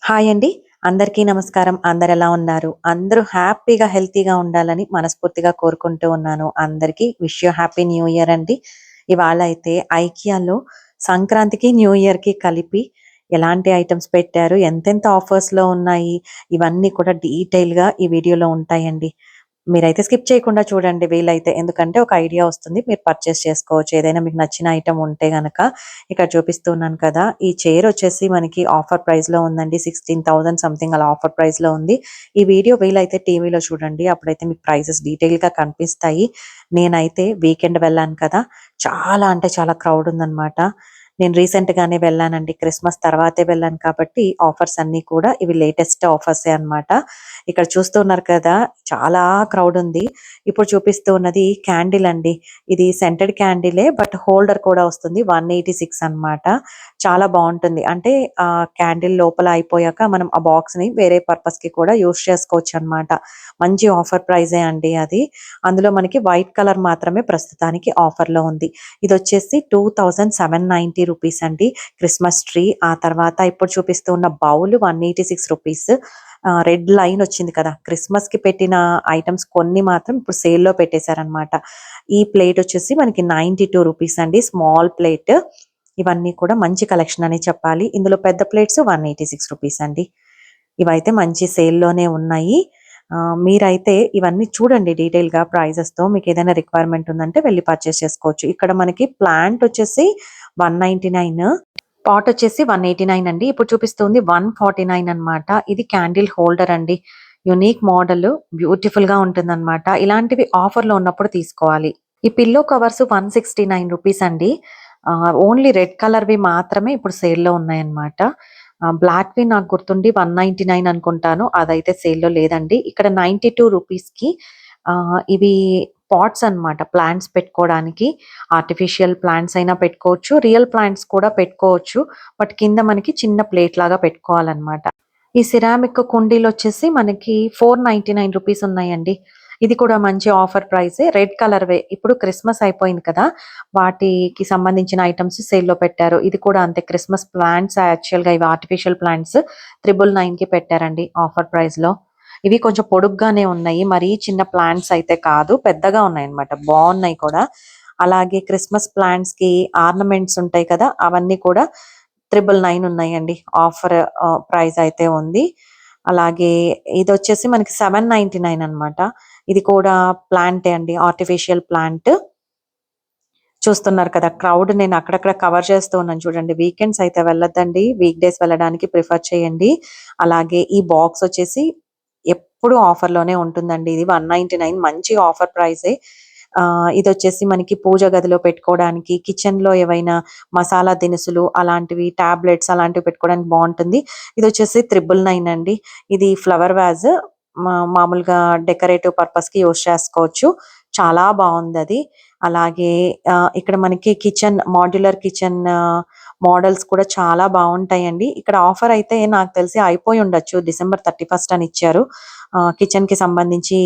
Hi అండి. అందరికీ నమస్కారం. అందరెలా ఉన్నారు? అందరూ హ్యాపీగా, హెల్తీగా ఉండాలని మనస్ఫూర్తిగా కోరుకుంటూ ఉన్నాను. అందరికీ wish you happy new year అండి. ఇవాళ అయితే ఐకియాలో సంక్రాంతికి, న్యూ ఇయర్‌కి కలిపి ఎలాంటి ఐటెమ్స్ పెట్టారు, ఎంతెంత ఆఫర్స్‌లో ఉన్నాయి, ఇవన్నీ కూడా డీటెయిల్‌గా ఈ వీడియోలో ఉంటాయండి. మీరైతే స్కిప్ చేయకుండా చూడండి వీలైతే. ఎందుకంటే ఒక ఐడియా వస్తుంది. మీరు పర్చేస్ చేసుకోవచ్చు. ఏదైనా మీకు నచ్చిన ఐటెమ్ ఉంటే గనక. ఇక్కడ చూపిస్తున్నాను కదా! ఈ చైరొచ్చేసి మనకి ఆఫర్ ప్రైస్‌లో ఉందండి. 16,000 సంథింగ్ అలా ఆఫర్ ప్రైస్‌లో ఉంది. ఈ వీడియో వీలైతే టీవీలో చూడండి. అప్పుడైతే మీకు ప్రైసెస్ డీటెయిల్‌గా కనిపిస్తాయి. నేనైతే వీకెండ్ వెళ్ళాను కదా! చాలా అంటే చాలా క్రౌడ్ ఉందనమాట. నేను రీసెంట్‌గానే వెళ్ళానండి. క్రిస్మస్ తర్వాతే వెళ్ళాను కాబట్టి ఆఫర్స్ అన్నీ కూడా ఇవి లేటెస్ట్ ఆఫర్సే అనమాట. ఇక్కడ చూస్తున్నారు కదా! చాలా క్రౌడ్ ఉంది. ఇప్పుడు చూపిస్తూ ఉన్నది క్యాండిల్ అండి. ఇది సెంటెడ్ క్యాండిలే బట్ హోల్డర్ కూడా వస్తుంది. 186 అన్నమాట. చాలా బావుంటుంది. అంటే క్యాండిల్ లోపల అయిపోయాక మనం ఆ బాక్స్‌ని వేరే పర్పస్‌కి కూడా యూజ్ చేసుకోవచ్చనమాట. మంచి ఆఫర్ ప్రైజే అండి అది. అందులో మనకి వైట్ కలర్ మాత్రమే ప్రస్తుతానికి ఆఫర్‌లో ఉంది. ఇదొచ్చేసి 2790 రూపీస్ అండి. Christmas tree. ఆ తర్వాత ఇప్పుడు చూపిస్తూ ఉన్న బౌల్ 186 రూపీస్. రెడ్ లైన్ వచ్చింది కదా! క్రిస్మస్‌కి పెట్టిన ఐటెమ్స్ కొన్ని మాత్రం ఇప్పుడు సేల్‌లో పెట్టేశారనమాట. ఈ ప్లేట్ వచ్చేసి మనకి 92 రూపీస్ అండి. Small plate. ఇవన్నీ కూడా మంచి కలెక్షన్ అనే చెప్పాలి. ఇందులో పెద్ద ప్లేట్స్ 186 రూపీస్ అండి. ఇవైతే మంచి సేల్‌లోనే ఉన్నాయి. మీరైతే ఇవన్నీ చూడండి డీటెయిల్‌గా ప్రైజెస్‌తో. మీకేదైనా రిక్వైర్మెంట్ ఉందంటే వెళ్లి పర్చేస్ చేసుకోవచ్చు. ఇక్కడ మనకి ప్లాంట్ వచ్చేసి 199, పాట్ వచ్చేసి 189 అండి. ఇప్పుడు చూపిస్తుంది 149 అన్నమాట. ఇది క్యాండిల్ హోల్డర్ అండి. యూనిక్ మోడల్, బ్యూటిఫుల్‌గా ఉంటుందన్నమాట. ఇలాంటివి ఆఫర్‌లో ఉన్నప్పుడు తీసుకోవాలి. ఈ పిల్లో కవర్స్ 169 రూపీస్ అండి. ఓన్లీ రెడ్ కలర్‌వి మాత్రమే ఇప్పుడు సేల్‌లో ఉన్నాయన్నమాట. బ్లాక్‌వి నాకు గుర్తుండి 199 అనుకుంటాను. అదైతే సేల్‌లో లేదండి. ఇక్కడ 92 రూపీస్‌కి ఇవి పాట్స్ అన్నమాట. ప్లాంట్స్ పెట్టుకోవడానికి. ఆర్టిఫిషియల్ ప్లాంట్స్ అయినా పెట్టుకోవచ్చు. రియల్ ప్లాంట్స్ కూడా పెట్టుకోవచ్చు. బట్ కింద మనకి చిన్న ప్లేట్ లాగా పెట్టుకోవాలన్నమాట. ఈ సిరామిక్ కుండీలొచ్చేసి మనకి 499 రూపీస్ ఉన్నాయండి. ఇది కూడా మంచి ఆఫర్ ప్రైసే. రెడ్ కలర్‌వే. ఇప్పుడు క్రిస్మస్ అయిపోయింది కదా! వాటికి సంబంధించిన ఐటెమ్స్ సేల్‌లో పెట్టారు. ఇది కూడా అంతే. క్రిస్మస్ ప్లాంట్స్ యాక్చువల్‌గా ఇవి ఆర్టిఫిషియల్ ప్లాంట్స్ 999కి పెట్టారండి ఆఫర్ ప్రైస్‌లో. ఇవి కొంచెం పొడుగ్గానే ఉన్నాయి. మరీ చిన్న ప్లాంట్స్ అయితే కాదు. పెద్దగా ఉన్నాయన్నమాట. బావున్నాయి కూడా. అలాగే క్రిస్మస్ ప్లాంట్స్‌కి ఆర్నమెంట్స్ ఉంటాయి కదా! అవన్నీ కూడా 999 ఉన్నాయండి. ఆఫర్ ప్రైస్ అయితే ఉంది. అలాగే ఇదొచ్చేసి మనకి 799 అన్నమాట. ఇది కూడా ప్లాంటే అండి. Artificial plant. చూస్తున్నారు కదా! క్రౌడ్ నేను అక్కడక్కడ కవర్ చేస్తూ ఉన్నాను చూడండి. వీకెండ్స్ అయితే వెళ్ళొద్దండి. వీక్ డేస్ వెళ్ళడానికి ప్రిఫర్ చేయండి. అలాగే ఈ బాక్స్ వచ్చేసి ఎప్పుడు ఆఫర్‌లోనే ఉంటుందండి. ఇది 199 మంచి ఆఫర్ ప్రైసే. ఇదొచ్చేసి మనకి పూజ గదిలో పెట్టుకోవడానికి, కిచెన్‌లో ఏవైనా మసాలా దినుసులు అలాంటివి, టాబ్లెట్స్ అలాంటివి పెట్టుకోవడానికి బావుంటుంది. ఇదొచ్చేసి 999 అండి. ఇది ఫ్లవర్ వాజ్ మామూలుగా డెకరేటివ్ పర్పస్‌కి యూజ్ చేసుకోవచ్చు. చాలా బావుందది. అలాగే ఇక్కడ మనకి మాడ్యులర్ కిచెన్ మోడల్స్ కూడా చాలా బావుంటాయండి. ఇక్కడ ఆఫర్ అయితే నాకు తెలిసి అయిపోయి ఉండొచ్చు. డిసెంబర్ 31 అని ఇచ్చారు. కిచెన్‌కి సంబంధించి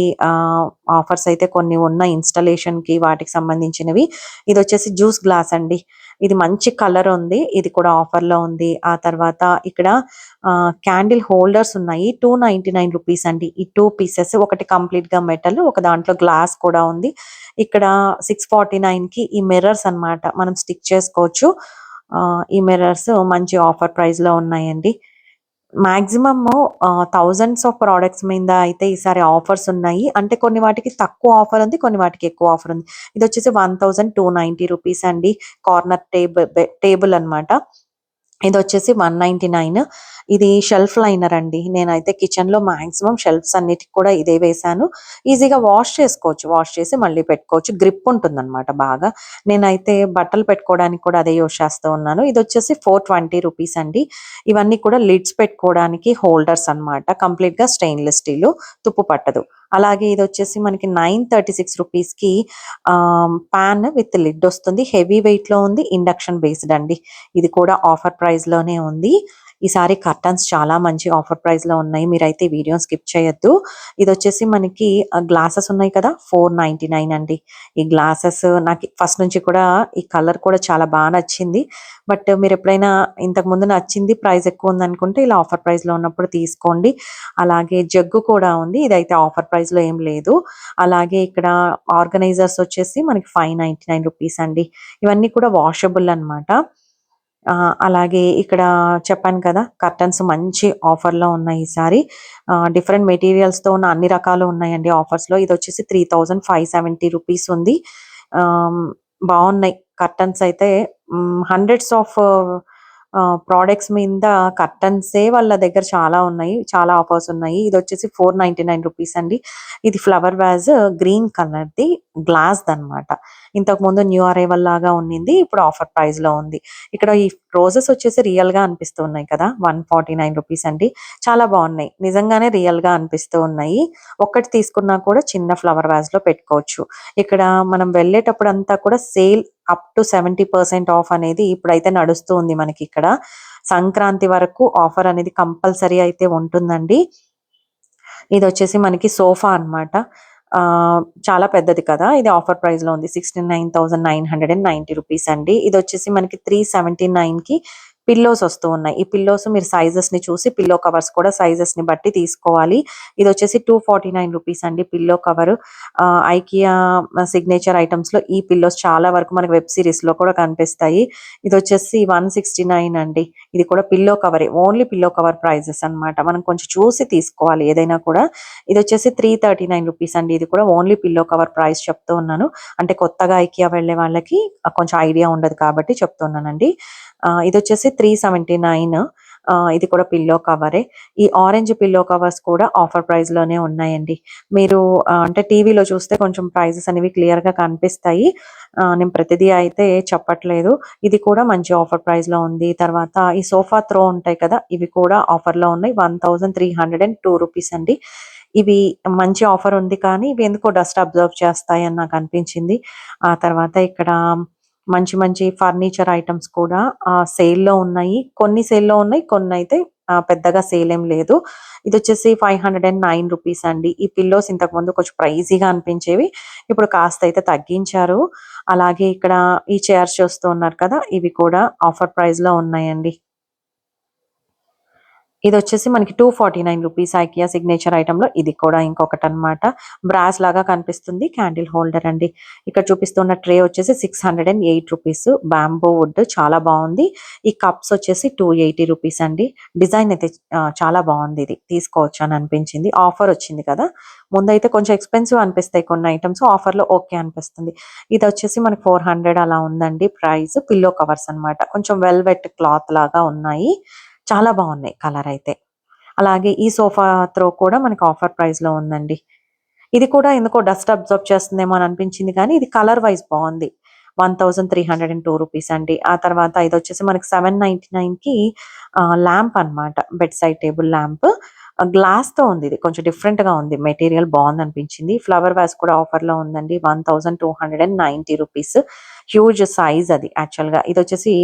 ఆఫర్స్ అయితే కొన్ని ఉన్నాయి ఇన్‌స్టాలేషన్‌కి వాటికి సంబంధించినవి. ఇదొచ్చేసి జ్యూస్ గ్లాస్ అండి. ఇది మంచి కలర్ ఉంది. ఇది కూడా ఆఫర్‌లో ఉంది. ఆ తర్వాత ఇక్కడ క్యాండిల్ హోల్డర్స్ ఉన్నాయి. 299 రూపీస్ అండి. ఈ 2 పీసెస్ ఒకటి కంప్లీట్‌గా మెటల్, ఒక దాంట్లో గ్లాస్ కూడా ఉంది. ఇక్కడ 649కి ఈ మిర్రర్స్ అన్నమాట. మనం స్టిక్ చేసుకోవచ్చు. ఈ మిర్రర్స్ మంచి ఆఫర్ ప్రైస్‌లో ఉన్నాయండి. మాక్సిమము థౌసండ్స్ ఆఫ్ ప్రొడక్ట్స్ మీద అయితే ఈసారి ఆఫర్స్ ఉన్నాయి. అంటే కొన్ని వాటికి తక్కువ ఆఫర్ ఉంది. కొన్ని వాటికి ఎక్కువ ఆఫర్ ఉంది. ఇదొచ్చేసి 1290 రూపీస్ అండి. కార్నర్ టేబుల్ అన్నమాట. ఇదొచ్చేసి 199. ఇది షెల్ఫ్ లైనర్ అండి. నేనైతే కిచెన్‌లో మాక్సిమం షెల్ఫ్స్ అన్నిటికి కూడా ఇదే వేశాను. ఈజీగా వాష్ చేసుకోవచ్చు. వాష్ చేసి మళ్ళీ పెట్టుకోవచ్చు. గ్రిప్ ఉంటుందన్నమాట బాగా. నేనైతే బట్టలు పెట్టుకోవడానికి కూడా అదే యూజ్ చేస్తూ ఉన్నాను. ఇదొచ్చేసి 420 రూపీస్ అండి. ఇవన్నీ కూడా లిడ్స్ పెట్టుకోవడానికి హోల్డర్స్ అన్నమాట. కంప్లీట్‌గా స్టెయిన్‌లెస్ స్టీలు. తుప్పు పట్టదు. అలాగే ఇదొచ్చేసి మనకి 936 రూపీస్‌కి పాన్ విత్ లిడ్ వస్తుంది. హెవీ వెయిట్‌లో ఉంది. ఇండక్షన్ బేస్డ్ అండి. ఇది కూడా ఆఫర్ ప్రైస్‌లోనే ఉంది. ఈసారి కర్టన్స్ చాలా మంచి ఆఫర్ ప్రైస్లో ఉన్నాయి, మీరైతే వీడియో స్కిప్ చేయొద్దు. ఇది వచ్చేసి మనకి గ్లాసెస్ ఉన్నాయి కదా, 499 అండి. ఈ గ్లాసెస్ నాకు ఫస్ట్ నుంచి కూడా ఈ కలర్ కూడా చాలా బాగా నచ్చింది. బట్ మీరు ఎప్పుడైనా ఇంతకు ముందు నచ్చింది ప్రైస్ ఎక్కువ ఉంది అనుకుంటే ఇలా ఆఫర్ ప్రైస్లో ఉన్నప్పుడు తీసుకోండి. అలాగే జగ్గు కూడా ఉంది, ఇదైతే ఆఫర్ ప్రైస్లో ఏం లేదు. అలాగే ఇక్కడ ఆర్గనైజర్స్ వచ్చేసి మనకి 599 రూపీస్ అండి. ఇవన్నీ కూడా వాషబుల్ అన్నమాట. అలాగే ఇక్కడ చెప్పాను కదా, కర్టన్స్ మంచి ఆఫర్‌లో ఉన్నాయి ఈసారి. డిఫరెంట్ మెటీరియల్స్‌తో ఉన్న అన్ని రకాలు ఉన్నాయండి ఆఫర్స్‌లో. ఇదొచ్చేసి 3570 రూపీస్ ఉంది. ఆహ్, బావున్నాయి కర్టన్స్ అయితే. హండ్రెడ్స్ ఆఫ్ ప్రొడక్ట్స్ మీద కర్టన్సే వాళ్ళ దగ్గర చాలా ఉన్నాయి. చాలా ఆఫర్స్ ఉన్నాయి. ఇదొచ్చేసి 499 రూపీస్ అండి. ఇది ఫ్లవర్ వాజ్ గ్రీన్ కలర్‌ది గ్లాస్‌దనమాట. ఇంతకుముందు న్యూ అరైవల్ లాగా ఉన్నింది. ఇప్పుడు ఆఫర్ ప్రైస్‌లో ఉంది. ఇక్కడ ఈ రోజెస్ వచ్చేసి రియల్‌గా అనిపిస్తూ ఉన్నాయి కదా, 149 రూపీస్ అండి. చాలా బావున్నాయి. నిజంగానే రియల్‌గా అనిపిస్తూ ఉన్నాయి. ఒక్కటి తీసుకున్నా కూడా చిన్న ఫ్లవర్ వాజ్‌లో పెట్టుకోవచ్చు. ఇక్కడ మనం వెళ్ళేటప్పుడంతా కూడా సేల్ అప్ టు 70% ఆఫ్ అనేది ఇప్పుడైతే నడుస్తూ ఉంది మనకిక్కడ. సంక్రాంతి వరకు ఆఫర్ అనేది కంపల్సరీ అయితే ఉంటుందండి. ఇదొచ్చేసి మనకి సోఫా అన్నమాట. చాలా పెద్దది కదా, ఇది ఆఫర్ ప్రైస్‌లో ఉంది. 69,990 రూపీస్ అండి. ఇదొచ్చేసి మనకి 379కి పిల్లోస్ వస్తూ ఉన్నాయి. ఈ పిల్లోస్ మీరు సైజెస్‌ని చూసి పిల్లో కవర్స్ కూడా సైజెస్‌ని బట్టి తీసుకోవాలి. ఇదొచ్చేసి 249 రూపీస్ అండి పిల్లో కవరు. ఐకియా సిగ్నేచర్ ఐటెమ్స్‌లో ఈ పిల్లోస్ చాలా వరకు మనకి వెబ్ సీరీస్‌లో కూడా కనిపిస్తాయి. ఇదొచ్చేసి 169 అండి. ఇది కూడా పిల్లో కవరే. ఓన్లీ పిల్లో కవర్ ప్రైజెస్ అన్నమాట. మనం కొంచెం చూసి తీసుకోవాలి ఏదైనా కూడా. ఇదొచ్చేసి 339 రూపీస్ అండి. ఇది కూడా ఓన్లీ పిల్లో కవర్ ప్రైస్ చెప్తూ ఉన్నాను. అంటే కొత్తగా ఐకియా వెళ్ళే వాళ్ళకి కొంచెం ఐడియా ఉండదు కాబట్టి చెప్తున్నానండి. ఇదొచ్చేసి 379. ఇది కూడా పిల్లో కవరే. ఈ ఆరెంజ్ పిల్లో కవర్స్ కూడా ఆఫర్ ప్రైస్‌లోనే ఉన్నాయండి. మీరు అంటే టీవీలో చూస్తే కొంచెం ప్రైజెస్ అనేవి క్లియర్‌గా కనిపిస్తాయి. నేను ప్రతిదీ అయితే చెప్పట్లేదు. ఇది కూడా మంచి ఆఫర్ ప్రైస్‌లో ఉంది. తర్వాత ఈ సోఫా త్రో ఉంటాయి కదా, ఇవి కూడా ఆఫర్‌లో ఉన్నాయి. 1302 రూపీస్ అండి. ఇవి మంచి ఆఫర్ ఉంది కానీ ఇవి ఎందుకో డస్ట్ అబ్జర్వ్ చేస్తాయని నాకు అనిపించింది. ఆ తర్వాత ఇక్కడ మంచి మంచి ఫర్నిచర్ ఐటెమ్స్ కూడా సేల్‌లో ఉన్నాయి. కొన్ని సేల్‌లో ఉన్నాయి. కొన్నైతే పెద్దగా సేల్ ఏం లేదు. ఇదొచ్చేసి 509 రూపీస్ అండి. ఈ పిల్లోస్ ఇంతకుముందు కొంచెం ప్రైజీగా అనిపించేవి. ఇప్పుడు కాస్త అయితే తగ్గించారు. అలాగే ఇక్కడ ఈ చైర్స్ చూస్తూ ఉన్నారు కదా, ఇవి కూడా ఆఫర్ ప్రైస్‌లో ఉన్నాయండి. ఇదొచ్చేసి మనకి 249 రూపీస్ ఐకియా సిగ్నేచర్ ఐటెమ్‌లో ఇది కూడా ఇంకొకటన్నమాట. బ్రాస్ లాగా కనిపిస్తుంది. క్యాండిల్ హోల్డర్ అండి. ఇక్కడ చూపిస్తున్న ట్రే వచ్చేసి 608 రూపీస్. బాంబూ వుడ్ చాలా బావుంది. ఈ కప్స్ వచ్చేసి 280 రూపీస్ అండి. డిజైన్ అయితే చాలా బావుంది ఇది. తీసుకోవచ్చు అని అనిపించింది. ఆఫర్ వచ్చింది కదా, ముందైతే కొంచెం ఎక్స్‌పెన్సివ్ అనిపిస్తాయి కొన్ని ఐటెమ్స్. ఆఫర్‌లో ఓకే అనిపిస్తుంది. ఇదొచ్చేసి మనకి 400 అలా ఉందండి ప్రైస్. పిల్లో కవర్స్ అన్నమాట. కొంచెం వెల్వెట్ క్లాత్ లాగా ఉన్నాయి. చాలా బాగున్నాయి కలర్ అయితే. అలాగే ఈ సోఫా త్రో కూడా మనకి ఆఫర్ ప్రైస్‌లో ఉందండి. ఇది కూడా ఎందుకో డస్ట్ అబ్జర్బ్ చేస్తుందేమో అని అనిపించింది కానీ ఇది కలర్ వైస్ బావుంది. 1302 రూపీస్ అండి. ఆ తర్వాత ఇదొచ్చేసి మనకి 799కి ల్యాంప్ అన్నమాట. Bed side table lamp. గ్లాస్‌తో ఉంది ఇది. కొంచెం డిఫరెంట్‌గా ఉంది. మెటీరియల్ బావుందనిపించింది. ఫ్లవర్ వాస్ కూడా ఆఫర్‌లో ఉందండి. 1290 రూపీస్. హ్యూజ్ సైజ్ అది యాక్చువల్‌గా. ఇదొచ్చేసి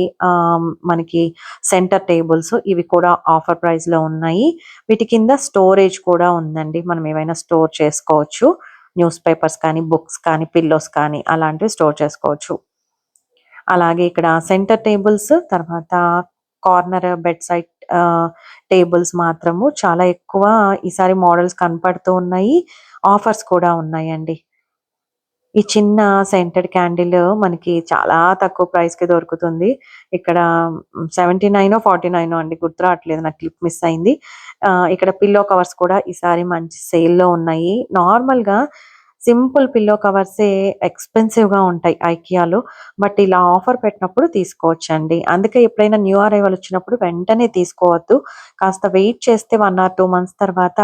మనకి సెంటర్ టేబుల్స్ ఇవి కూడా ఆఫర్ ప్రైస్‌లో ఉన్నాయి. వీటి కింద స్టోరేజ్ కూడా ఉందండి. మనం ఏవైనా స్టోర్ చేసుకోవచ్చు. న్యూస్ పేపర్స్ కానీ, బుక్స్ కానీ, పిల్లోస్ కానీ అలాంటివి స్టోర్ చేసుకోవచ్చు. అలాగే ఇక్కడ సెంటర్ టేబుల్స్, తర్వాత కార్నర్ బెడ్ సైడ్ టేబుల్స్ మాత్రము చాలా ఎక్కువ ఈసారి మోడల్స్ కనపడుతూ ఉన్నాయి. ఆఫర్స్ కూడా ఉన్నాయండి. ఈ చిన్న సెంటెడ్ క్యాండిల్ మనకి చాలా తక్కువ ప్రైస్‌కి దొరుకుతుంది. ఇక్కడ 79 49 అండి, గుర్తు రావట్లేదు. నాకు క్లిప్ మిస్ అయింది. ఇక్కడ పిల్లో కవర్స్ కూడా ఈసారి మంచి సేల్‌లో ఉన్నాయి. నార్మల్‌గా సింపుల్ పిల్లో కవర్సే ఎక్స్‌పెన్సివ్‌గా ఉంటాయి ఐకియాలో. బట్ ఇలా ఆఫర్ పెట్టినప్పుడు తీసుకోవచ్చండి. అందుకే ఎప్పుడైనా న్యూ అరైవల్ వచ్చినప్పుడు వెంటనే తీసుకోవద్దు. కాస్త వెయిట్ చేస్తే 1 ఆర్ 2 మంత్స్ తర్వాత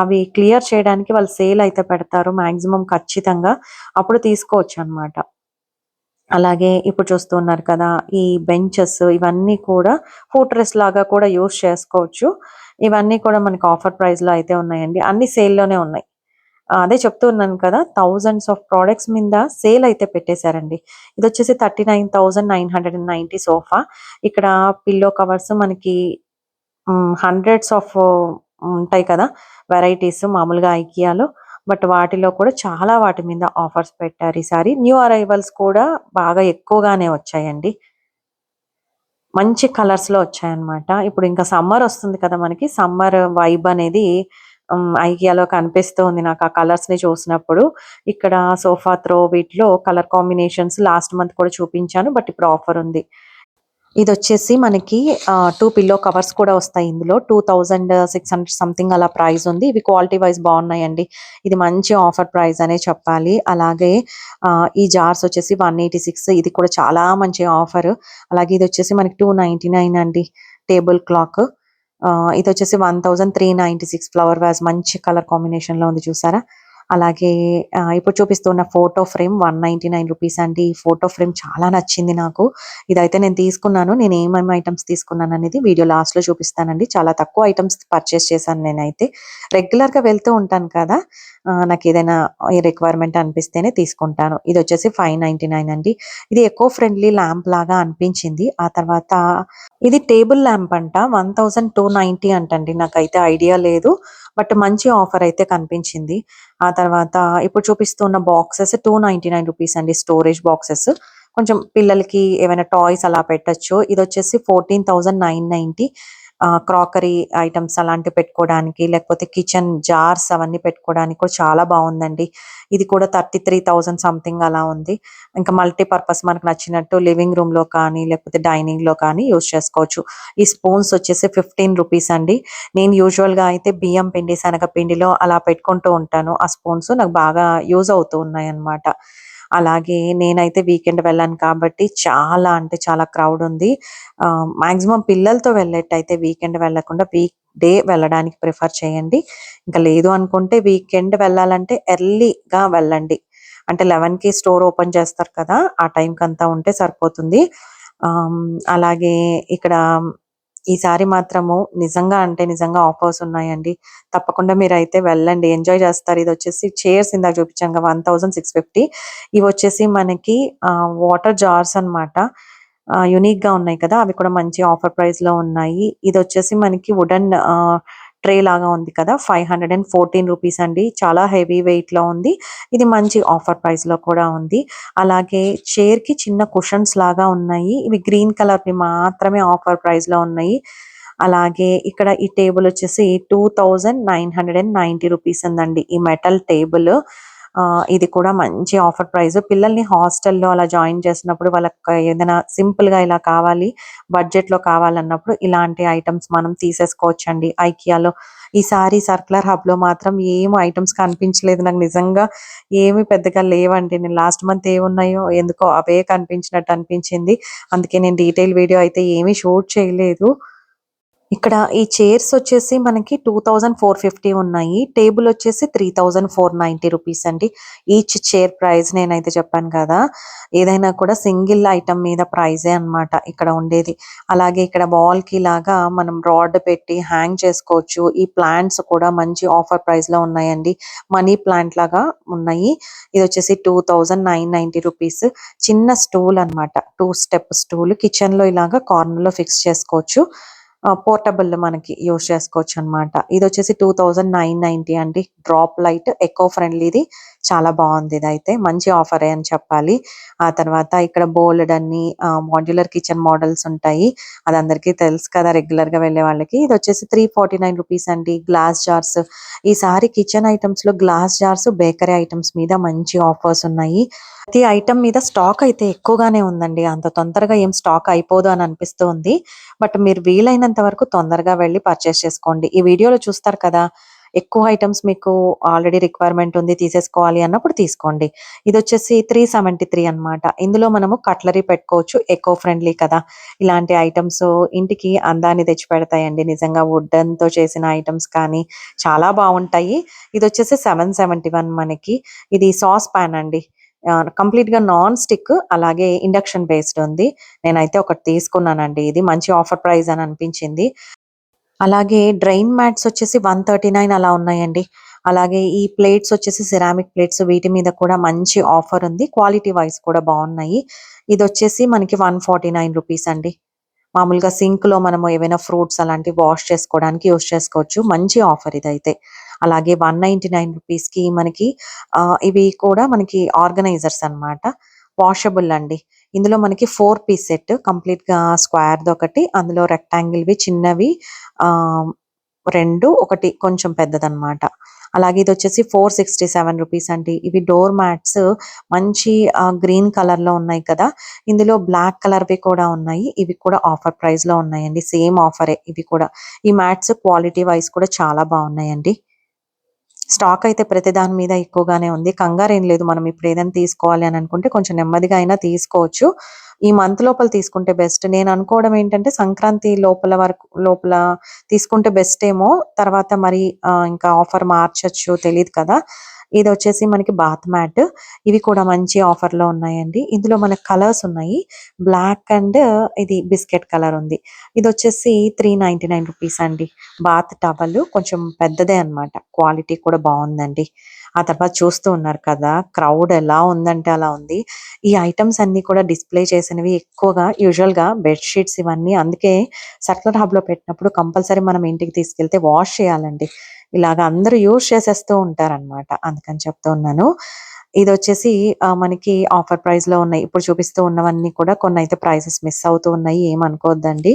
అవి క్లియర్ చేయడానికి వాళ్ళు సేల్ అయితే పెడతారు మాక్సిమం ఖచ్చితంగా. అప్పుడు తీసుకోవచ్చనమాట. అలాగే ఇప్పుడు చూస్తున్నారు కదా, ఈ బెంచెస్ ఇవన్నీ కూడా ఫుట్ రెస్ట్ లాగా కూడా యూజ్ చేసుకోవచ్చు. ఇవన్నీ కూడా మనకి ఆఫర్ ప్రైస్‌లో అయితే ఉన్నాయండి. అన్ని సేల్‌లోనే ఉన్నాయి. అదే చెప్తూ ఉన్నాను కదా, థౌసండ్స్ ఆఫ్ ప్రొడక్ట్స్ మీద సేల్ అయితే పెట్టేశారండి. ఇదొచ్చేసి 39,990 సోఫా. ఇక్కడ పిల్లో కవర్స్ మనకి హండ్రెడ్స్ ఆఫ్ ఉంటాయి కదా వెరైటీస్ మామూలుగా ఐకియాలో. బట్ వాటిలో కూడా చాలా వాటి మీద ఆఫర్స్ పెట్టారు ఈసారి. న్యూ అరైవల్స్ కూడా బాగా ఎక్కువగానే వచ్చాయండి. మంచి కలర్స్‌లో వచ్చాయన్నమాట. ఇప్పుడు ఇంకా సమ్మర్ వస్తుంది కదా మనకి. సమ్మర్ వైబ్ అనేది ఐకియాలో కనిపిస్తూ ఉంది నాకు ఆ కలర్స్‌ని చూసినప్పుడు. ఇక్కడ సోఫా త్రో వీటిలో కలర్ కాంబినేషన్స్ లాస్ట్ మంత్ కూడా చూపించాను. బట్ ఇప్పుడు ఆఫర్ ఉంది. ఇదొచ్చేసి మనకి 2 పిల్లో కవర్స్ కూడా వస్తాయి ఇందులో. 2600 సంథింగ్ అలా ప్రైస్ ఉంది. ఇవి క్వాలిటీ వైస్ బాగున్నాయండి. ఇది మంచి ఆఫర్ ప్రైస్ అనే చెప్పాలి. అలాగే ఈ జార్స్ వచ్చేసి 186 ఇది కూడా చాలా మంచి ఆఫర్. అలాగే ఇదొచ్చేసి మనకి 299 అండి టేబుల్ క్లాక్. ఇదొచ్చేసి 1396 ఫ్లవర్ వాస్ మంచి కలర్ కాంబినేషన్‌లో ఉంది చూసారా? అలాగే ఇప్పుడు చూపిస్తున్న ఫోటో ఫ్రేమ్ 199 రూపీస్ అండి. ఈ ఫోటో ఫ్రేమ్ చాలా నచ్చింది నాకు. ఇదైతే నేను తీసుకున్నాను. నేను ఏమేమి ఐటెమ్స్ తీసుకున్నాననేది వీడియో లాస్ట్‌లో చూపిస్తానండి. చాలా తక్కువ ఐటెమ్స్ పర్చేస్ చేశాను నేనైతే. రెగ్యులర్‌గా వెళ్తూ ఉంటాను కదా! నాకేదైనా ఈ రిక్వైర్మెంట్ అనిపిస్తేనే తీసుకుంటాను. ఇదొచ్చేసి 599 అండి. ఇది ఎకో ఫ్రెండ్లీ ల్యాంప్ లాగా అనిపించింది. ఆ తర్వాత ఇది టేబుల్ ల్యాంప్ అంట. 1290 అంటండి. నాకైతే ఐడియా లేదు. బట్ మంచి ఆఫర్ అయితే కనిపించింది. ఆ తర్వాత ఇప్పుడు చూపిస్తున్న బాక్సెస్ 299 రూపీస్ అండి. Storage boxes. కొంచెం పిల్లలకి ఏవైనా టాయ్స్ అలా పెట్టొచ్చు. ఇదొచ్చేసి 14,990 క్రాకరీ ఐటెమ్స్ అలాంటివి పెట్టుకోవడానికి, లేకపోతే కిచెన్ జార్స్ అవన్నీ పెట్టుకోవడానికి కూడా చాలా బావుందండి. ఇది కూడా 33,000 సంథింగ్ అలా ఉంది. ఇంకా మల్టీపర్పస్ మనకు నచ్చినట్టు లివింగ్ రూమ్‌లో కానీ, లేకపోతే డైనింగ్‌లో కానీ యూజ్ చేసుకోవచ్చు. ఈ స్పూన్స్ వచ్చేసి 15 రూపీస్ అండి. నేను యూజువల్‌గా అయితే బియ్యం పిండి, శనగపిండిలో అలా పెట్టుకుంటూ ఉంటాను. ఆ స్పూన్స్ నాకు బాగా యూజ్ అవుతూ ఉన్నాయన్నమాట. అలాగే నేనైతే వీకెండ్ వెళ్ళాను కాబట్టి చాలా అంటే చాలా క్రౌడ్ ఉంది. మాక్సిమం పిల్లలతో వెళ్ళేట్టయితే వీకెండ్ వెళ్ళకుండా వీక్ డే వెళ్ళడానికి ప్రిఫర్ చేయండి. ఇంకా లేదు అనుకుంటే వీకెండ్ వెళ్ళాలంటే ఎర్లీగా వెళ్ళండి. అంటే 11కి స్టోర్ ఓపెన్ చేస్తారు కదా! ఆ టైంకంతా ఉంటే సరిపోతుంది. అలాగే ఇక్కడ ఈసారి మాత్రము నిజంగా అంటే నిజంగా ఆఫర్స్ ఉన్నాయండి. తప్పకుండా మీరైతే వెళ్ళండి. ఎంజాయ్ చేస్తారు. ఇదొచ్చేసి చైర్స్ ఇందాక చూపించాను కదా! 1650 ఇవొచ్చేసి మనకి వాటర్ జార్స్ అన్నమాట. యూనిక్‌గా ఉన్నాయి కదా! అవి కూడా మంచి ఆఫర్ ప్రైస్‌లో ఉన్నాయి. ఇదొచ్చేసి మనకి వుడెన్ ట్రే లాగా ఉంది కదా! 514 రూపీస్ అండి. చాలా హెవీ వెయిట్‌లో ఉంది. ఇది మంచి ఆఫర్ ప్రైస్‌లో కూడా ఉంది. అలాగే చైర్‌కి చిన్న కుషన్స్ లాగా ఉన్నాయి. ఇవి గ్రీన్ కలర్‌వి మాత్రమే ఆఫర్ ప్రైస్‌లో ఉన్నాయి. అలాగే ఇక్కడ ఈ టేబుల్ వచ్చేసి 2990 రూపీస్ ఉందండి. ఈ మెటల్ టేబుల్. ఇది కూడా మంచి ఆఫర్ ప్రైస్. పిల్లల్ని హాస్టల్‌లో అలా జాయిన్ చేసినప్పుడు వాళ్ళకి ఏదైనా సింపుల్‌గా ఇలా కావాలి, బడ్జెట్‌లో కావాలన్నప్పుడు ఇలాంటి ఐటెమ్స్ మనం తీసేసుకోవచ్చండి ఐకియాలో. ఈసారి సర్కులర్ హబ్‌లో మాత్రం ఏమి ఐటెమ్స్ కనిపించలేదు. నాకు నిజంగా ఏమి పెద్దగా లేవండి. నేను లాస్ట్ మంత్ ఏమున్నాయో ఎందుకో అవే కనిపించినట్టు అనిపించింది. అందుకే నేను డీటెయిల్ వీడియో అయితే ఏమీ షూట్ చేయలేదు. ఇక్కడ ఈ చైర్స్ వచ్చేసి మనకి 2450 ఉన్నాయి. టేబుల్ వచ్చేసి 3490 రూపీస్ అండి. ఈచ్ చైర్ ప్రైస్ నేనైతే చెప్పాను కదా! ఏదైనా కూడా సింగిల్ ఐటెమ్ మీద ప్రైజే అన్నమాట ఇక్కడ ఉండేది. అలాగే ఇక్కడ వాల్‌కి లాగా మనం రాడ్ పెట్టి హ్యాంగ్ చేసుకోవచ్చు. ఈ ప్లాంట్స్ కూడా మంచి ఆఫర్ ప్రైస్‌లో ఉన్నాయండి. మనీ ప్లాంట్ లాగా ఉన్నాయి. ఇదొచ్చేసి 2990 రూపీస్. చిన్న స్టూల్ అన్నమాట. 2 స్టెప్ స్టూల్ కిచెన్‌లో ఇలాగా కార్నర్‌లో ఫిక్స్ చేసుకోవచ్చు. పోర్టబుల్ మనకి యూజ్ చేసుకోవచ్చనమాట. ఇదొచ్చేసి 2990 అండి. డ్రాప్ లైట్ ఎకో ఫ్రెండ్లీది. చాలా బావుంది ఇదైతే. మంచి ఆఫరే అని చెప్పాలి. ఆ తర్వాత ఇక్కడ బోలెడన్ని మాడ్యులర్ కిచెన్ మోడల్స్ ఉంటాయి. అది అందరికీ తెలుసు కదా! రెగ్యులర్‌గా వెళ్ళే వాళ్ళకి. ఇదొచ్చేసి 349 రూపీస్ అండి. Glass jars. ఈసారి కిచెన్ ఐటెమ్స్‌లో గ్లాస్ జార్స్, బేకరీ ఐటెమ్స్ మీద మంచి ఆఫర్స్ ఉన్నాయి. ప్రతి ఐటెమ్ మీద స్టాక్ అయితే ఎక్కువగానే ఉందండి. అంత తొందరగా ఏం స్టాక్ అయిపోదు అని అనిపిస్తూ ఉంది. బట్ మీరు వీలైనంత వరకు తొందరగా వెళ్లి పర్చేస్ చేసుకోండి. ఈ వీడియోలో చూస్తారు కదా! ఎక్కువ ఐటెమ్స్ మీకు ఆల్రెడీ రిక్వైర్మెంట్ ఉంది తీసేసుకోవాలి అన్నప్పుడు తీసుకోండి. ఇదొచ్చేసి 373 అన్నమాట. ఇందులో మనము కట్లరీ పెట్టుకోవచ్చు. ఎకో ఫ్రెండ్లీ కదా! ఇలాంటి ఐటెమ్స్ ఇంటికి అందాన్ని తెచ్చిపెడతాయండి. నిజంగా వుడెన్‌తో చేసిన ఐటెమ్స్ కానీ చాలా బావుంటాయి. ఇదొచ్చేసి 771 మనకి. ఇది సాస్ పాన్ అండి. కంప్లీట్‌గా నాన్ స్టిక్ అలాగే ఇండక్షన్ బేస్డ్ ఉంది. నేనైతే ఒకటి తీసుకున్నానండి. ఇది మంచి ఆఫర్ ప్రైస్ అని అనిపించింది. అలాగే డ్రైన్ మ్యాట్స్ వచ్చేసి 139 అలా ఉన్నాయండి. అలాగే ఈ ప్లేట్స్ వచ్చేసి సిరామిక్ ప్లేట్స్ వీటి మీద కూడా మంచి ఆఫర్ ఉంది. క్వాలిటీ వైస్ కూడా బావున్నాయి. ఇదొచ్చేసి మనకి 149 రూపీస్ అండి. మామూలుగా సింక్‌లో మనము ఏవైనా ఫ్రూట్స్ అలాంటివి వాష్ చేసుకోవడానికి యూజ్ చేసుకోవచ్చు. మంచి ఆఫర్ ఇదైతే. అలాగే రూ. 199కి మనకి ఇవి కూడా మనకి ఆర్గనైజర్స్ అన్నమాట. వాషబుల్ అండి. ఇందులో మనకి 4 పీస్ సెట్ కంప్లీట్‌గా స్క్వేర్‌దొకటి, అందులో రెక్టాంగిల్‌వి చిన్నవి ఆహ్, 2, ఒకటి కొంచెం పెద్దదన్నమాట. అలాగే ఇదొచ్చేసి రూ. 467 అండి. ఇవి డోర్ మ్యాట్స్ మంచి గ్రీన్ కలర్‌లో ఉన్నాయి కదా! ఇందులో బ్లాక్ కలర్‌వి కూడా ఉన్నాయి. ఇవి కూడా ఆఫర్ ప్రైస్‌లో ఉన్నాయండి. సేమ్ ఆఫరే ఇవి కూడా. ఈ మ్యాట్స్ క్వాలిటీ వైస్ కూడా చాలా బావున్నాయండి. స్టాక్ అయితే ప్రతి దాని మీద ఎక్కువగానే ఉంది. కంగారేం లేదు. మనం ఇప్పుడు ఏదైనా తీసుకోవాలి అని అనుకుంటే కొంచెం నెమ్మదిగా అయినా తీసుకోవచ్చు. ఈ మంత్ లోపల తీసుకుంటే బెస్ట్. నేను అనుకోవడం ఏంటంటే సంక్రాంతి లోపల తీసుకుంటే బెస్ట్ ఏమో. తర్వాత మరి ఇంకా ఆఫర్ మార్చొచ్చు తెలీదు కదా! ఇదొచ్చేసి మనకి బాత్ మ్యాట్. ఇవి కూడా మంచి ఆఫర్‌లో ఉన్నాయండి. ఇందులో మనకు కలర్స్ ఉన్నాయి. బ్లాక్ అండ్ ఇది బిస్కెట్ కలర్ ఉంది. ఇదొచ్చేసి రూ. 399 అండి. బాత్ టవల్ కొంచెం పెద్దదే అన్నమాట. క్వాలిటీ కూడా బావుందండి. ఆ తర్వాత చూస్తూ ఉన్నారు కదా! క్రౌడ్ ఎలా ఉందంటే అలా ఉంది. ఈ ఐటెమ్స్ అన్నీ కూడా డిస్‌ప్లే చేసినవి ఎక్కువగా యూజువల్‌గా బెడ్ షీట్స్ ఇవన్నీ అందుకే సర్క్యులర్ హబ్‌లో పెట్టినప్పుడు కంపల్సరీ మనం ఇంటికి తీసుకెళ్తే వాష్ చేయాలండి. ఇలాగ అందరూ యూజ్ చేసేస్తూ ఉంటారనమాట. అందుకని చెప్తూ ఉన్నాను. ఇదొచ్చేసి మనకి ఆఫర్ ప్రైస్‌లో ఉన్నాయి. ఇప్పుడు చూపిస్తూ ఉన్నవన్నీ కూడా కొన్నైతే ప్రైజెస్ మిస్ అవుతూ ఉన్నాయి. ఏమనుకోవద్దండి.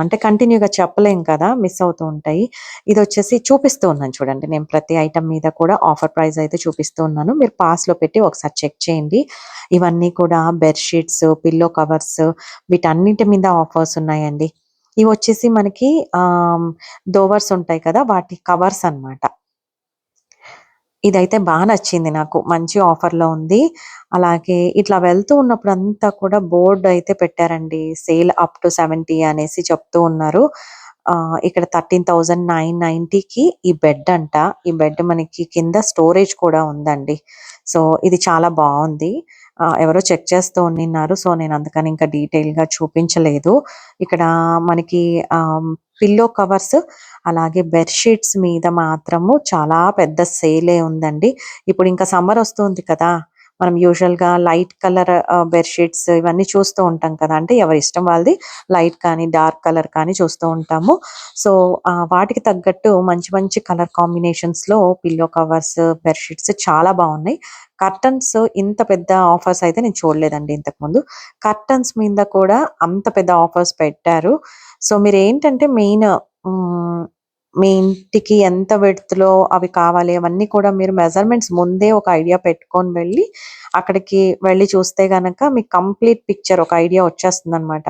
అంటే కంటిన్యూ‌గా చెప్పలేం కదా! మిస్ అవుతూ ఉంటాయి. ఇదొచ్చేసి చూపిస్తూ ఉన్నాను చూడండి. నేను ప్రతి ఐటెమ్ మీద కూడా ఆఫర్ ప్రైస్ అయితే చూపిస్తూ ఉన్నాను. మీరు పాస్‌లో పెట్టి ఒకసారి చెక్ చేయండి. ఇవన్నీ కూడా బెడ్ షీట్స్, పిల్లో కవర్స్ వీటన్నిటి మీద ఆఫర్స్ ఉన్నాయండి. ఇవొచ్చేసి మనకి డోవర్స్ ఉంటాయి కదా! వాటి కవర్స్ అన్నమాట. ఇదైతే నచ్చింది నాకు. మంచి ఆఫర్‌లో ఉంది. అలాగే ఇట్లా వెళ్తూ ఉన్నప్పుడంతా కూడా బోర్డ్ అయితే పెట్టారండి. సేల్ అప్ టు 70 అనేసి చెప్తూ ఉన్నారు. ఇక్కడ 13,990కి ఈ బెడ్ అంట. ఈ బెడ్ మనకి కింద స్టోరేజ్ కూడా ఉందండి. సో, ఇది చాలా బావుంది. ఎవరో చెక్ చేస్తూ ఉన్నిన్నారు. సో, నేను అందుకని ఇంకా డీటెయిల్‌గా చూపించలేదు. ఇక్కడ మనకి ఆహ్, పిల్లో కవర్స్ అలాగే బెడ్ షీట్స్ మీద మాత్రము చాలా పెద్ద సేలే ఉందండి. ఇప్పుడు ఇంకా సమ్మర్ వస్తుంది కదా! మనం యూజువల్‌గా లైట్ కలర్ బెడ్ షీట్స్ ఇవన్నీ చూస్తూ ఉంటాం కదా! అంటే ఎవరి ఇష్టం వాళ్ళది. లైట్ కానీ, డార్క్ కలర్ కానీ చూస్తూ ఉంటాము. సో, వాటికి తగ్గట్టు మంచి మంచి కలర్ కాంబినేషన్స్‌లో పిల్లో కవర్స్, బెడ్ షీట్స్ చాలా బావున్నాయి. కర్టన్స్ ఇంత పెద్ద ఆఫర్స్ అయితే నేను చూడలేదండి ఇంతకుముందు. కర్టన్స్ మీద కూడా అంత పెద్ద ఆఫర్స్ పెట్టారు. సో, మీరేంటంటే హ్మ్. మీ ఇంటికి ఎంత విడ్త్‌లో అవి కావాలి అవన్నీ కూడా మీరు మెజర్‌మెంట్స్ ముందే ఒక ఐడియా పెట్టుకొని వెళ్ళి, అక్కడికి వెళ్లి చూస్తే గనక మీకు కంప్లీట్ పిక్చర్ ఒక ఐడియా వచ్చేస్తుందనమాట.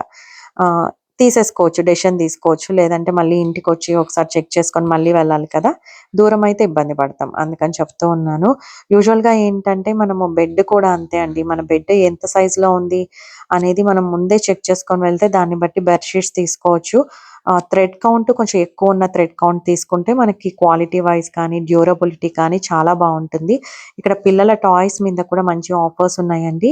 ఆహ్, తీసేసుకోవచ్చు. డెసిషన్ తీసుకోవచ్చు. లేదంటే మళ్ళీ ఇంటికొచ్చి ఒకసారి చెక్ చేసుకొని మళ్ళీ వెళ్ళాలి కదా! దూరమైతే ఇబ్బంది పడతాం. అందుకని చెప్తూ ఉన్నాను. యూజువల్‌గా ఏంటంటే మనము బెడ్ కూడా అంతే అండి. మన బెడ్ ఎంత సైజ్‌లో ఉంది అనేది మనం ముందే చెక్ చేసుకొని వెళ్తే దాన్ని బట్టి బెడ్ షీట్స్ తీసుకోవచ్చు. థ్రెడ్ కౌంట్ కొంచెం ఎక్కువున్న థ్రెడ్ కౌంట్ తీసుకుంటే మనకి క్వాలిటీ వైస్ కానీ, డ్యూరబిలిటీ కానీ చాలా బావుంటుంది. ఇక్కడ పిల్లల టాయ్స్ మీద కూడా మంచి ఆఫర్స్ ఉన్నాయండి.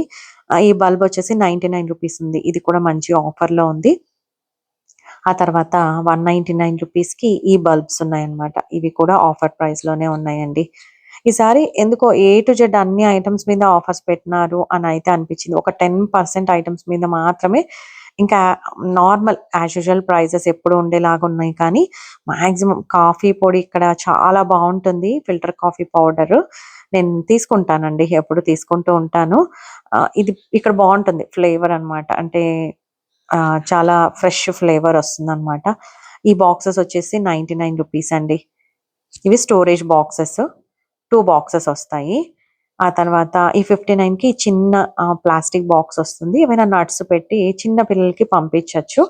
ఈ బల్బ్ వచ్చేసి రూ. 99 ఉంది. ఇది కూడా మంచి ఆఫర్‌లో ఉంది. ఆ తర్వాత రూ. 199కి ఈ బల్బ్స్ ఉన్నాయన్నమాట. ఇవి కూడా ఆఫర్ ప్రైస్‌లోనే ఉన్నాయండి. ఈసారి ఎందుకో ఏ టు జెడ్ అన్ని ఐటెమ్స్ మీద ఆఫర్స్ పెట్టినారు అనయితే అనిపించింది. ఒక 10% ఐటెమ్స్ మీద మాత్రమే ఇంకా నార్మల్ యాజ్ యూజువల్ ప్రైజెస్ ఎప్పుడు ఉండేలాగా ఉన్నాయి కానీ, మాక్సిమం కాఫీ పొడి ఇక్కడ చాలా బావుంటుంది. Filter coffee powder. నేను తీసుకుంటానండి. ఎప్పుడు తీసుకుంటూ ఉంటాను. ఇది ఇక్కడ బావుంటుంది ఫ్లేవర్ అన్నమాట. అంటే చాలా ఫ్రెష్ ఫ్లేవర్ వస్తుందనమాట. ఈ బాక్సెస్ వచ్చేసి రూ. 99 అండి. ఇవి స్టోరేజ్ బాక్సెస్. 2 బాక్సెస్ వస్తాయి. ఆ తర్వాత ఈ 59కి చిన్న ప్లాస్టిక్ బాక్స్ వస్తుంది. ఏమైనా నట్స్ పెట్టి చిన్న పిల్లలకి పంపించొచ్చు.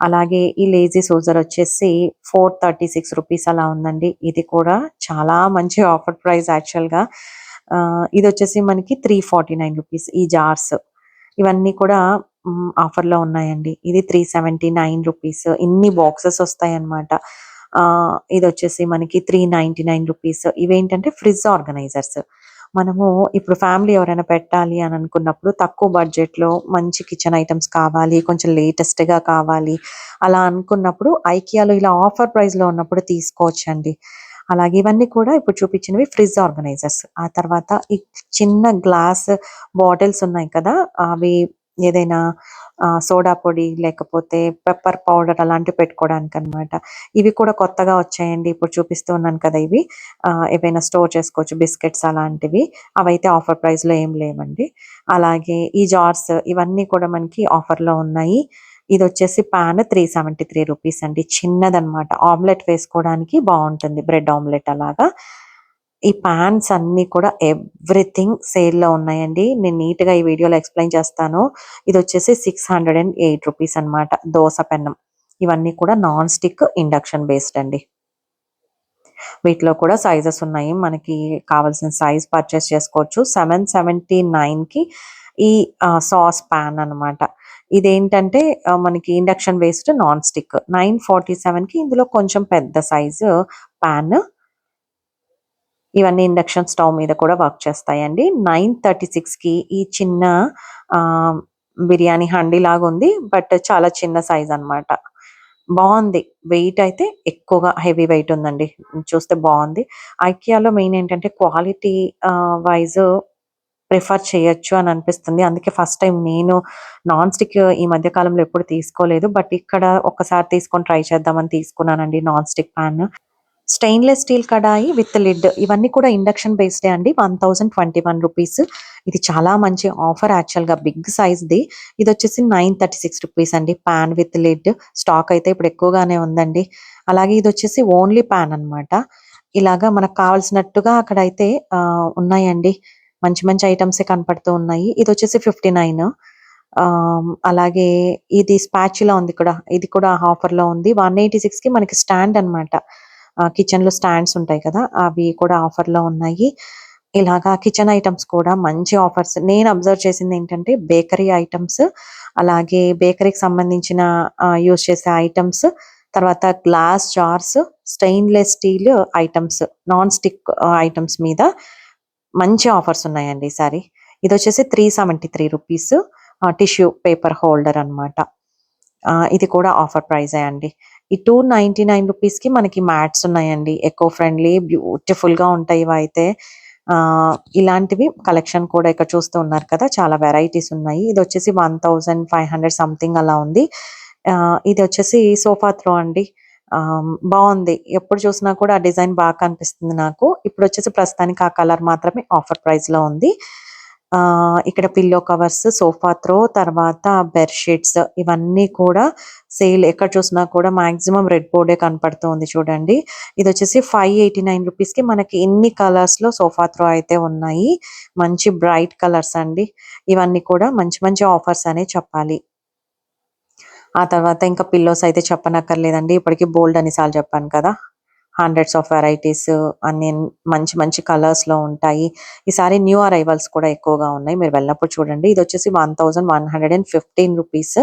అలాగే ఈ లేజీ సూజర్ వచ్చేసి రూ. 436 అలా ఉందండి. ఇది కూడా చాలా మంచి ఆఫర్ ప్రైస్ యాక్చువల్‌గా. ఇదొచ్చేసి మనకి రూ. 349 ఈ జార్స్. ఇవన్నీ కూడా ఆఫర్‌లో ఉన్నాయండి. ఇది రూ. 379 ఇన్ని బాక్సెస్ వస్తాయన్నమాట. ఇదొచ్చేసి మనకి రూ. 399 ఇవేంటంటే ఫ్రిడ్జ్ ఆర్గనైజర్స్. మనము ఇప్పుడు ఫ్యామిలీ ఎవరైనా పెట్టాలి అని అనుకున్నప్పుడు తక్కువ బడ్జెట్‌లో మంచి కిచెన్ ఐటెమ్స్ కావాలి, కొంచెం లేటెస్ట్‌గా కావాలి అలా అనుకున్నప్పుడు ఐకియాలో ఇలా ఆఫర్ ప్రైస్‌లో ఉన్నప్పుడు తీసుకోవచ్చండి. అలాగే ఇవన్నీ కూడా ఇప్పుడు చూపించినవి ఫ్రిడ్జ్ ఆర్గనైజర్స్. ఆ తర్వాత ఈ చిన్న గ్లాస్ బాటిల్స్ ఉన్నాయి కదా! అవి ఏదైనా సోడా పొడి లేకపోతే పెప్పర్ పౌడర్ అలాంటివి పెట్టుకోవడానికి అనమాట. ఇవి కూడా కొత్తగా వచ్చాయండి. ఇప్పుడు చూపిస్తూ ఉన్నాను కదా ఇవి. ఏవైనా స్టోర్ చేసుకోవచ్చు బిస్కెట్స్ అలాంటివి. అవైతే ఆఫర్ ప్రైస్‌లో ఏం లేవండి. అలాగే ఈ జార్స్ ఇవన్నీ కూడా మనకి ఆఫర్‌లో ఉన్నాయి. ఇదొచ్చేసి పాన్ 373 రూపీస్ అండి. చిన్నదనమాట. ఆమ్లెట్ వేసుకోవడానికి బావుంటుంది. బ్రెడ్ ఆమ్లెట్ అలాగా. ఈ పాన్స్ అన్నీ కూడా ఎవ్రీథింగ్ సేల్‌లో ఉన్నాయండి. నేను నీట్‌గా ఈ వీడియోలో ఎక్స్‌ప్లెయిన్ చేస్తాను. ఇదొచ్చేసి 608 రూపీస్ అనమాట. దోస పెన్నం. ఇవన్నీ కూడా నాన్ స్టిక్ ఇండక్షన్ బేస్డ్ అండి. వీటిలో కూడా సైజెస్ ఉన్నాయి. మనకి కావాల్సిన సైజ్ పర్చేస్ చేసుకోవచ్చు. 779కి ఈ సాస్ పాన్ అనమాట. ఇదేంటంటే మనకి ఇండక్షన్ బేస్డ్ నాన్ స్టిక్. 947కి ఇందులో కొంచెం పెద్ద సైజు పాన్. ఇవన్నీ ఇండక్షన్ స్టవ్ మీద కూడా వర్క్ చేస్తాయండి. 936కి ఈ చిన్న ఆహ్, బిర్యానీ హండీ లాగుంది. బట్ చాలా చిన్న సైజ్ అనమాట. బావుంది. వెయిట్ అయితే ఎక్కువగా హెవీ వెయిట్ ఉందండి. చూస్తే బావుంది. ఐకియాలో మెయిన్ ఏంటంటే క్వాలిటీ వైస్ ప్రిఫర్ చేయొచ్చు అని అనిపిస్తుంది. అందుకే ఫస్ట్ టైమ్ నేను నాన్ స్టిక్ ఈ మధ్య కాలంలో ఎప్పుడు తీసుకోలేదు. బట్ ఇక్కడ ఒక్కసారి తీసుకొని ట్రై చేద్దామని తీసుకున్నానండి non stick pan. Stainless steel kadai with lid ఇవన్నీ కూడా ఇండక్షన్ బేస్డే అండి. 1021 రూపీస్. ఇది చాలా మంచి ఆఫర్ యాక్చువల్‌గా బిగ్ సైజ్‌ది. ఇదొచ్చేసి 936 రూపీస్ అండి. పాన్ విత్ లిడ్ స్టాక్ అయితే ఇప్పుడు ఎక్కువగానే ఉందండి. అలాగే ఇదొచ్చేసి ఓన్లీ పాన్ అన్నమాట. ఇలాగా మనకు కావాల్సినట్టుగా అక్కడైతే ఉన్నాయండి. మంచి మంచి ఐటెమ్సే కనపడుతూ ఉన్నాయి. ఇదొచ్చేసి 59. అలాగే ఇది స్పాచులా ఉంది కూడా. ఇది కూడా ఆఫర్‌లో ఉంది. 186కి మనకి స్టాండ్ అన్నమాట. కిచెన్‌లో స్టాండ్స్ ఉంటాయి కదా! అవి కూడా ఆఫర్‌లో ఉన్నాయి. ఇలాగా కిచెన్ ఐటెమ్స్ కూడా మంచి ఆఫర్స్. నేను అబ్జర్వ్ చేసిందేంటంటే బేకరీ ఐటెమ్స్, అలాగే బేకరీకి సంబంధించిన యూజ్ చేసే ఐటెమ్స్, తర్వాత glass jars, stainless steel items, non stick items మీద మంచి ఆఫర్స్ ఉన్నాయండి ఈసారి. ఇదొచ్చేసి 373 రూపీస్ టిష్యూ పేపర్ హోల్డర్ అన్నమాట. ఇది కూడా ఆఫర్ ప్రైజే అండి. ఈ 299 రూపీస్‌కి మనకి మ్యాట్స్ ఉన్నాయండి. ఎకో ఫ్రెండ్లీ బ్యూటిఫుల్‌గా ఉంటాయి ఇవైతే. ఇలాంటివి కలెక్షన్ కూడా ఇక్కడ చూస్తూ ఉన్నారు కదా! చాలా వెరైటీస్ ఉన్నాయి. ఇదొచ్చేసి 1500 సంథింగ్ అలా ఉంది. ఇదొచ్చేసి సోఫా త్రో అండి. బావుంది. ఎప్పుడు చూసినా కూడా ఆ డిజైన్ బాగా కనిపిస్తుంది నాకు. ఇప్పుడొచ్చేసి ప్రస్తుతానికి ఆ కలర్ మాత్రమే ఆఫర్ ప్రైస్‌లో ఉంది. ఇక్కడ పిల్లో కవర్స్, సోఫా త్రో, తర్వాత బెడ్ షీట్స్ ఇవన్నీ కూడా సేల్. ఎక్కడ చూసినా కూడా మాక్సిమం రెడ్ బోర్డే కనపడుతూ ఉంది చూడండి. ఇదొచ్చేసి 589 రూపీస్‌కి మనకి ఇన్ని కలర్స్‌లో సోఫా త్రో అయితే ఉన్నాయి. మంచి బ్రైట్ కలర్స్ అండి. ఇవన్నీ కూడా మంచి మంచి ఆఫర్స్ అనే చెప్పాలి. ఆ తర్వాత ఇంకా పిల్లోస్ అయితే చెప్పనక్కర్లేదండి. ఇప్పటికి బోలెడు అన్ని సార్లు చెప్పాను కదా! హండ్రెడ్స్ ఆఫ్ వెరైటీస్ అన్ని మంచి మంచి కలర్స్‌లో ఉంటాయి. ఈసారి న్యూ అరైవల్స్ కూడా ఎక్కువగా ఉన్నాయి. మీరు వెళ్ళినప్పుడు చూడండి. ఇదొచ్చేసి 1115 రూపీస్.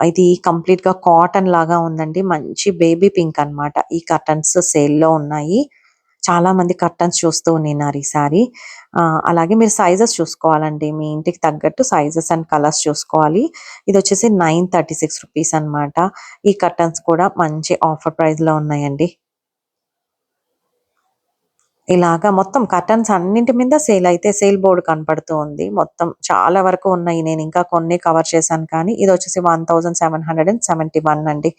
ఇది కంప్లీట్‌గా కాటన్ లాగా ఉందండి. మంచి బేబీ పింక్ అన్నమాట. ఈ కర్టన్స్ సేల్‌లో ఉన్నాయి. చాలా మంది కర్టన్స్ చూస్తూ ఉండిన్నారు ఈసారి. అలాగే మీరు సైజెస్ చూసుకోవాలండి. మీ ఇంటికి తగ్గట్టు సైజెస్ అండ్ కలర్స్ చూసుకోవాలి. ఇదొచ్చేసి 936 రూపీస్ అన్నమాట. ఈ కర్టన్స్ కూడా మంచి ఆఫర్ ప్రైస్‌లో ఉన్నాయండి. ఇలాగా మొత్తం కర్టన్స్ అన్నింటి మీద సేల్ అయితే సేల్ బోర్డ్ కనపడుతూ ఉంది. మొత్తం చాలా వరకు ఉన్నాయి. నేనింకా కొన్ని కవర్ చేశాను కానీ ఇదొచ్చేసి 1771 అండి.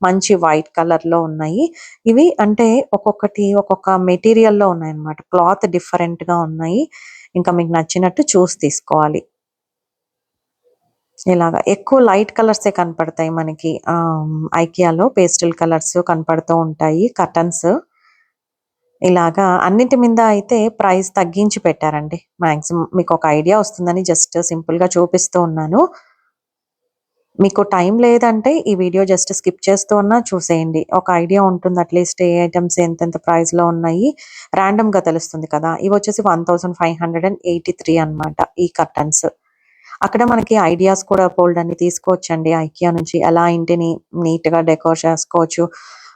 మంచి వైట్ కలర్‌లో ఉన్నాయి. ఇవి అంటే ఒక్కొక్కటి ఒక్కొక్క మెటీరియల్‌లో ఉన్నాయన్నమాట. క్లాత్ డిఫరెంట్‌గా ఉన్నాయి. ఇంకా మీకు నచ్చినట్టు చూసి తీసుకోవాలి. ఇలాగ ఎక్కువ లైట్ కలర్సే కనపడతాయి మనకి. ఐకియాలో పేస్టల్ కలర్స్ కనపడుతూ ఉంటాయి కర్టన్స్. ఇలాగా అన్నిటి మీద అయితే ప్రైస్ తగ్గించి పెట్టారండి. మాక్సిమం మీకొక ఐడియా వస్తుందని జస్ట్ సింపుల్‌గా చూపిస్తూ ఉన్నాను. మీకు టైం లేదంటే ఈ వీడియో జస్ట్ స్కిప్ చేస్తూ ఉన్నా చూసేయండి. ఒక ఐడియా ఉంటుంది అట్‌లీస్ట్ ఏ ఐటెమ్స్ ఎంతెంత ప్రైస్‌లో ఉన్నాయి. రాండమ్‌గా తెలుస్తుంది కదా! ఇవొచ్చేసి 1583 అన్నమాట ఈ కర్టన్స్. అక్కడ మనకి ఐడియాస్ కూడా బోలెడన్ని తీసుకోవచ్చండి ఐకియా నుంచి. ఎలా ఇంటిని నీట్‌గా డెకోర్ చేసుకోవచ్చు.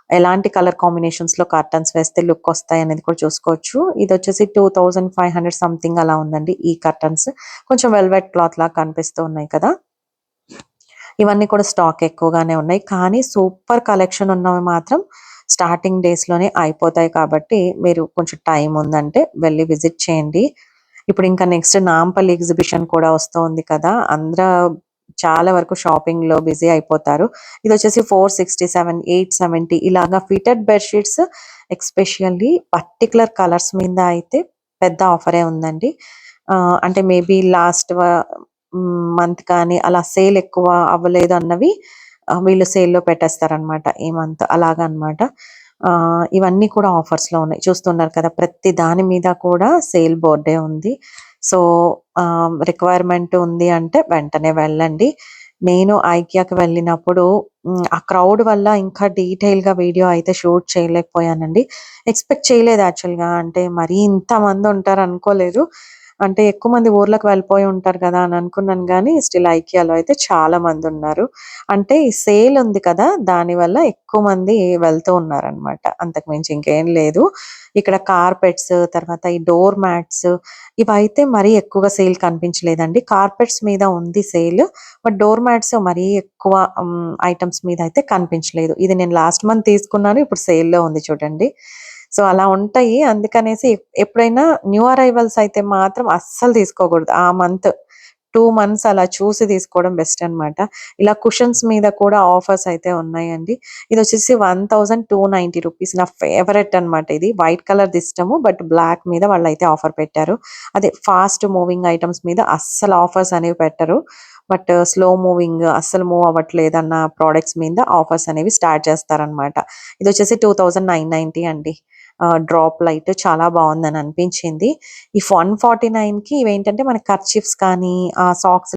ఎలాంటి కలర్ కాంబినేషన్స్‌లో కర్టన్స్ వేస్తే లుకొస్తాయనేది కూడా చూసుకోవచ్చు. ఇదొచ్చేసి 2500 సంథింగ్ అలా ఉందండి ఈ కర్టన్స్. కొంచెం వెల్వెట్ క్లాత్‌లాగా కనిపిస్తూ ఉన్నాయి కదా! ఇవన్నీ కూడా స్టాక్ ఎక్కువగానే ఉన్నాయి. కానీ సూపర్ కలెక్షన్ ఉన్నవి మాత్రం స్టార్టింగ్ డేస్‌లోనే అయిపోతాయి కాబట్టి మీరు కొంచెం టైం ఉందంటే వెళ్లి విజిట్ చేయండి. ఇప్పుడు ఇంకా నెక్స్ట్ నాంపల్లి ఎగ్జిబిషన్ కూడా వస్తోంది కదా! చాలా వరకు షాపింగ్ లో బిజీ అయిపోతారు. ఇది వచ్చేసి 467, 870 ఇలాగా fitted bedsheets especially particular colours మీద అయితే పెద్ద ఆఫరే ఉందండి. అంటే మేబీ లాస్ట్ మంత్ కానీ అలా సేల్ ఎక్కువ అవ్వలేదు అన్నవి వీళ్ళు సేల్లో పెట్టేస్తారనమాట ఈ మంత్ అలాగనమాట. ఇవన్నీ కూడా ఆఫర్స్ లో ఉన్నాయి, చూస్తున్నారు కదా, ప్రతి దాని మీద కూడా సేల్ బోర్డే ఉంది. సో రిక్వైర్మెంట్ ఉంది అంటే వెంటనే వెళ్ళండి. నేను ఐకియాకి వెళ్ళినప్పుడు ఆ క్రౌడ్ వల్ల ఇంకా డీటెయిల్ గా వీడియో అయితే షూట్ చేయలేకపోయానండి. ఎక్స్పెక్ట్ చేయలేదు యాక్చువల్గా, అంటే మరీ ఇంతమంది ఉంటారు అనుకోలేదు. అంటే ఎక్కువ మంది ఊర్లకు వెళ్ళిపోయి ఉంటారు కదా అని అనుకున్నాను, కానీ స్టిల్ ఐకియాలో అయితే చాలా మంది ఉన్నారు. అంటే ఈ సేల్ ఉంది కదా, దాని వల్ల ఎక్కువ మంది వెళ్తూ ఉన్నారనమాట. అంతకు మించి ఇంకేం లేదు. ఇక్కడ కార్పెట్స్, తర్వాత ఈ డోర్ మ్యాట్స్ ఇవైతే మరీ ఎక్కువగా సేల్ కనిపించలేదండి. కార్పెట్స్ మీద ఉంది సేల్, బట్ డోర్ మ్యాట్స్ మరీ ఎక్కువ ఐటమ్స్ మీద అయితే కనిపించలేదు. ఇది నేను లాస్ట్ మంత్ తీసుకున్నాను, ఇప్పుడు సేల్‌లో ఉంది చూడండి. సో, అలా ఉంటాయి. అందుకనేసి ఎప్పుడైనా న్యూ అరైవల్స్ అయితే మాత్రం అస్సలు తీసుకోకూడదు. ఆ మంత్ 2 మంత్స్ అలా చూసి తీసుకోవడం బెస్ట్ అన్నమాట. ఇలా కుషన్స్ మీద కూడా ఆఫర్స్ అయితే ఉన్నాయండి. ఇదొచ్చేసి రూ. 1290 నా ఫేవరెట్ అన్నమాట ఇది. వైట్ కలర్‌ది ఇష్టము. బట్ బ్లాక్ మీద వాళ్ళైతే ఆఫర్ పెట్టారు. అదే ఫాస్ట్ మూవింగ్ ఐటెమ్స్ మీద అస్సలు ఆఫర్స్ అనేవి పెట్టరు. బట్ స్లో మూవింగ్ అస్సలు మూవ్ అవ్వట్లేదన్న ప్రొడక్ట్స్ మీద ఆఫర్స్ అనేవి స్టార్ట్ చేస్తారనమాట. ఇదొచ్చేసి 2990 అండి. డ్రాప్ లైట్ చాలా బాగుందని అనిపించింది. ఈ 149కి ఇవేంటంటే మన కర్చీఫ్స్ కానీ, సాక్స్